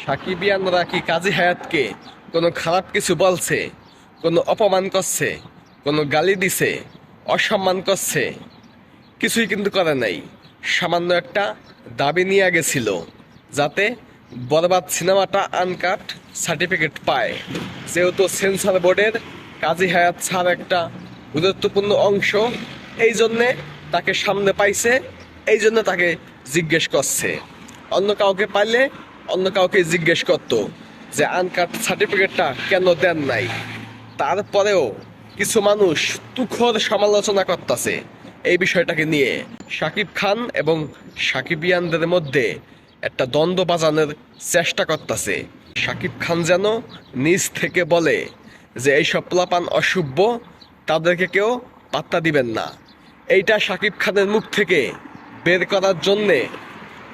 সাকিবিয়ানরা কি কাজী হায়াতকে কোনো খারাপ কিছু বলছে, কোনো অপমান করছে, কোনো গালি দিছে, অসম্মান করছে? কিছুই কিন্তু করে নাই। সামান্য একটা দাবি নিয়ে গেছিল যাতে বরবাদ সিনেমাটা আনকাট সার্টিফিকেট পায়। যেহেতু সেন্সর বোর্ডের কাজী হায়াত স্যার একটা গুরুত্বপূর্ণ অংশ, এই জন্যে তাকে সামনে পাইছে, এই জন্য তাকে জিজ্ঞেস করছে। অন্য কাউকে পাইলে অন্য কাউকে জিজ্ঞেস করতো যে আনকাট সার্টিফিকেটটা কেন দেন নাই। তারপরেও কিছু মানুষ তুখর সমালোচনা করতেছে এই বিষয়টাকে নিয়ে। শাকিব খান এবং সাকিবিয়ানদের মধ্যে একটা দ্বন্দ্ব বাজানোর চেষ্টা করতেছে। শাকিব খান যেন নিজ থেকে বলে যে এইসব পোলাপান অশুভ, তাদেরকে কেউ পাত্তা দিবেন না। এইটা শাকিব খানের মুখ থেকে বের করার জন্যে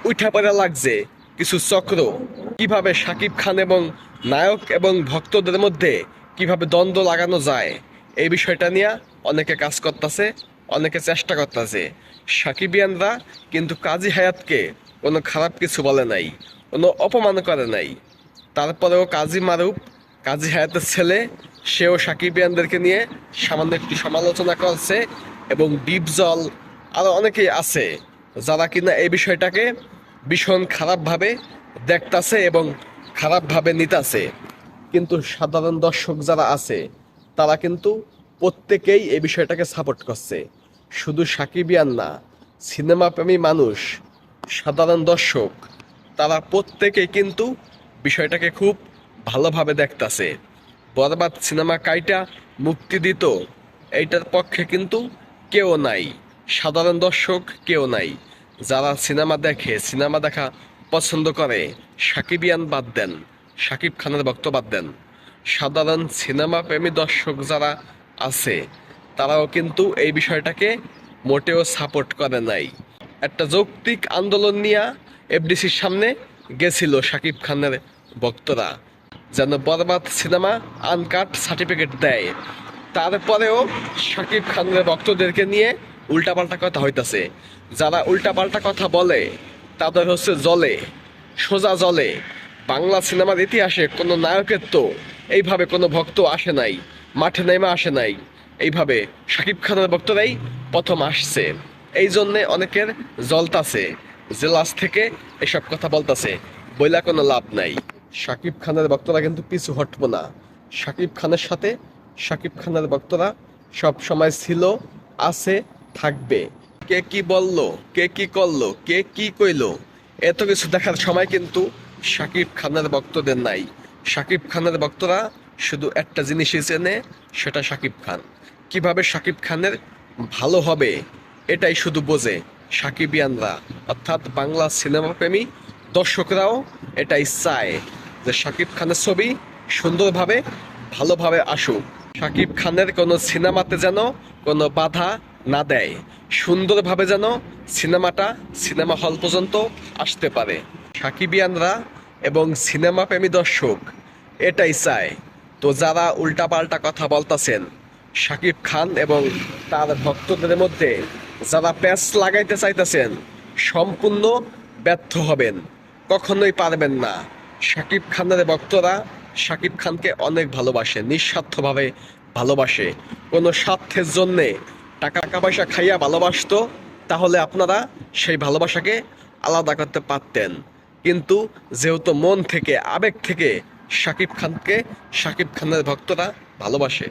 উঠে পড়া লাগছে কিছু চক্র। কিভাবে শাকিব খান এবং নায়ক এবং ভক্তদের মধ্যে কিভাবে দ্বন্দ্ব লাগানো যায়, এই বিষয়টা নিয়ে অনেকে কাজ করতেছে, অনেকে চেষ্টা করতেছে। সাকিবিয়ানরা কিন্তু কাজী হায়াতকে কোনো খারাপ কিছু বলে নাই, কোনো অপমান করে নাই। তারপরেও কাজী মারুফ, কাজী হায়াতের ছেলে, সেও সাকিবিয়ানদেরকে নিয়ে সামান্য একটি সমালোচনা করছে। এবং ডিপজল আরও অনেকেই আছে যারা কিনা এই বিষয়টাকে ভীষণ খারাপভাবে দেখতাছে এবং খারাপভাবে নিতাছে। কিন্তু সাধারণ দর্শক যারা আছে তারা কিন্তু প্রত্যেকেই এই বিষয়টাকে সাপোর্ট করছে। শুধু সাকিবিয়ান না, সিনেমা প্রেমী মানুষ, সাধারণ দর্শক, তারা প্রত্যেকেই কিন্তু বিষয়টাকে খুব ভালোভাবে দেখতাছে। বরবাদ সিনেমা কাইটা মুক্তি দিত, এইটার পক্ষে কিন্তু কেউ নাই, সাধারণ দর্শক কেউ নাই। যারা সিনেমা দেখে, সিনেমা দেখা পছন্দ করে, সাকিবিয়ান বাদ দেন, শাকিব খানের ভক্ত বাদ দেন, সাধারণ সিনেমা প্রেমী দর্শক যারা আছে তারাও কিন্তু এই বিষয়টাকে মোটেও সাপোর্ট করে নাই। একটা যৌক্তিক আন্দোলন নিয়ে এফডিসির সামনে গেছিল শাকিব খানের ভক্তরা যেন বরবাদ সিনেমা আনকাট সার্টিফিকেট দেয়। তারপরেও শাকিব খানের ভক্তদেরকে নিয়ে উল্টাপাল্টা কথা হইতাছে। যারা উল্টাপাল্টা কথা বলে তাদের হচ্ছে জলে, সোজা জলে। বাংলা সিনেমার ইতিহাসে কোনো নায়কের তো এইভাবে কোনো ভক্ত আসে নাই, মাঠে নেমে আসে নাই। এইভাবে শাকিব খানের ভক্তরাই প্রথম আসছে। এই জন্যে অনেকের জলতাছে, জেলাস থেকে এসব কথা বলতাছে, বইলা কোনো লাভ নাই। শাকিব খানের ভক্তরা কিন্তু পিছু হটবো না। শাকিব খানের সাথে শাকিব খানের ভক্তরা সব সময় ছিল, আছে, থাকবে। কে কি বললো, কে কি করলো, কে কি কইলো, এত কিছু দেখার সময় কিন্তু শাকিব খানের ভক্তদের নাই। শাকিব খানের ভক্তরা শুধু একটা জিনিসই চেনে, সেটা শাকিব খান। কিভাবে শাকিব খানের ভালো হবে এটাই শুধু বোঝে সাকিবিয়ানরা, অর্থাৎ বাংলা সিনেমা প্রেমী দর্শকরাও এটাই চায় যে শাকিব খানের ছবি সুন্দরভাবে, ভালোভাবে আসুক। শাকিব খানের কোনো সিনেমাতে যেন কোনো বাধা না দেয়, সুন্দরভাবে যেন সিনেমাটা সিনেমা হল পর্যন্ত আসতে পারে। সাকিবিয়ানরা এবং সিনেমা প্রেমী দর্শক এটাই চায়। তো যারা উল্টাপাল্টা কথা বলতাছেন, শাকিব খান এবং তার ভক্তদের মধ্যে যারা প্যাচ লাগাইতে চাইতেছেন, সম্পূর্ণ ব্যর্থ হবেন, কখনোই পারবেন না। শাকিব খানের ভক্তরা শাকিব খানকে অনেক ভালোবাসে, নিঃস্বার্থভাবে ভালোবাসে। কোনো স্বার্থের জন্যে টাকা পয়সা খাইয়া ভালোবাসতো তাহলে আপনারা সেই ভালোবাসাকে আলাদা করতে পারতেন। কিন্তু যেহেতু মন থেকে, আবেগ থেকে শাকিব খানকে শাকিব খানের ভক্তরা ভালোবাসে,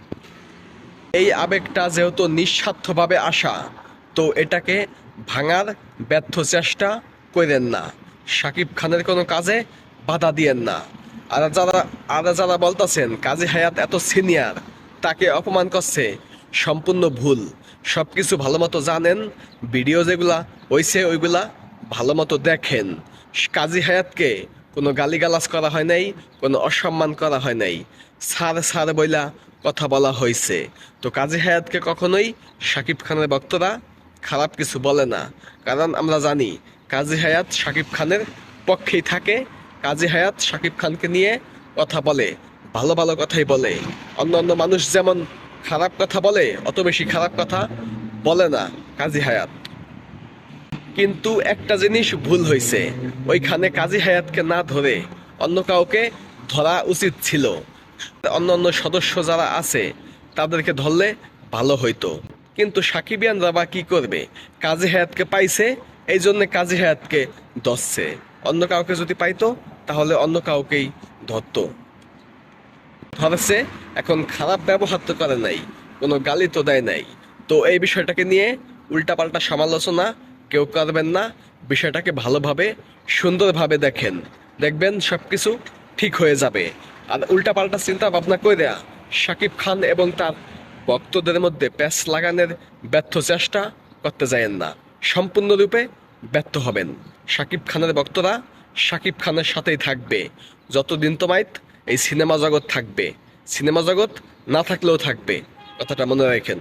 এই আবেগটা যেহেতু নিঃস্বার্থভাবে আসা, তো এটাকে ভাঙার ব্যর্থ চেষ্টা করেন না। শাকিব খানের কোনো কাজে বাধা দিয়েন না। আর যারা বলতেছেন কাজী হায়াত এত সিনিয়র, তাকে অপমান করছে, সম্পূর্ণ ভুল। সব কিছু ভালো মতো জানেন, ভিডিও যেগুলা হয়েছে ওইগুলা ভালো মতো দেখেন। কাজী হায়াতকে কোনো গালিগালাজ করা হয় নাই, কোনো অসম্মান করা হয় নাই, স্যার স্যার বইলা কথা বলা হয়েছে। তো কাজী হায়াতকে কখনোই শাকিব খানের ভক্তরা খারাপ কিছু বলে না, কারণ আমরা জানি কাজী হায়াত শাকিব খানের পক্ষেই থাকে। কাজী হায়াত শাকিব খানকে নিয়ে কথা বলে, ভালো ভালো কথাই বলে। অন্য অন্য মানুষ যেমন খারাপ কথা বলে, অত বেশি খারাপ কথা বলে না কাজী হায়াত। কিন্তু একটা জিনিস ভুল হয়েছে, ওইখানে কাজী হায়াতকে না ধরে অন্য কাউকে ধরা উচিত ছিল। অন্য অন্য সদস্য যারা আছে তাদেরকে ধরলে ভালো হইতো। কিন্তু সাকিবিয়ানরা বা কি করবে? কাজী হায়াতকে পাইছে, এই জন্য কাজী হায়াতকে ধরছে। অন্য কাউকে যদি পাইতো তাহলে অন্য কাউকেই ধরতো। ধরেছে, এখন খারাপ ব্যবহার তো করে নাই, কোনো গালি তো দেয় নাই। তো এই বিষয়টাকে নিয়ে উল্টাপাল্টা সমালোচনা কেউ করবেন না। বিষয়টাকে ভালোভাবে সুন্দরভাবে দেখেন, দেখবেন সবকিছু ঠিক হয়ে যাবে। আর উল্টাপাল্টা চিন্তা ভাবনা করে শাকিব খান এবং তার ভক্তদের মধ্যে প্যাচ লাগানোর ব্যর্থ চেষ্টা করতে যায়েন না, সম্পূর্ণরূপে ব্যর্থ হবেন। শাকিব খানের ভক্তরা শাকিব খানের সাথেই থাকবে যতদিন তোমায় এই সিনেমা জগৎ থাকবে। সিনেমা জগৎ না থাকলেও থাকবে, কথাটা মনে রাখেন।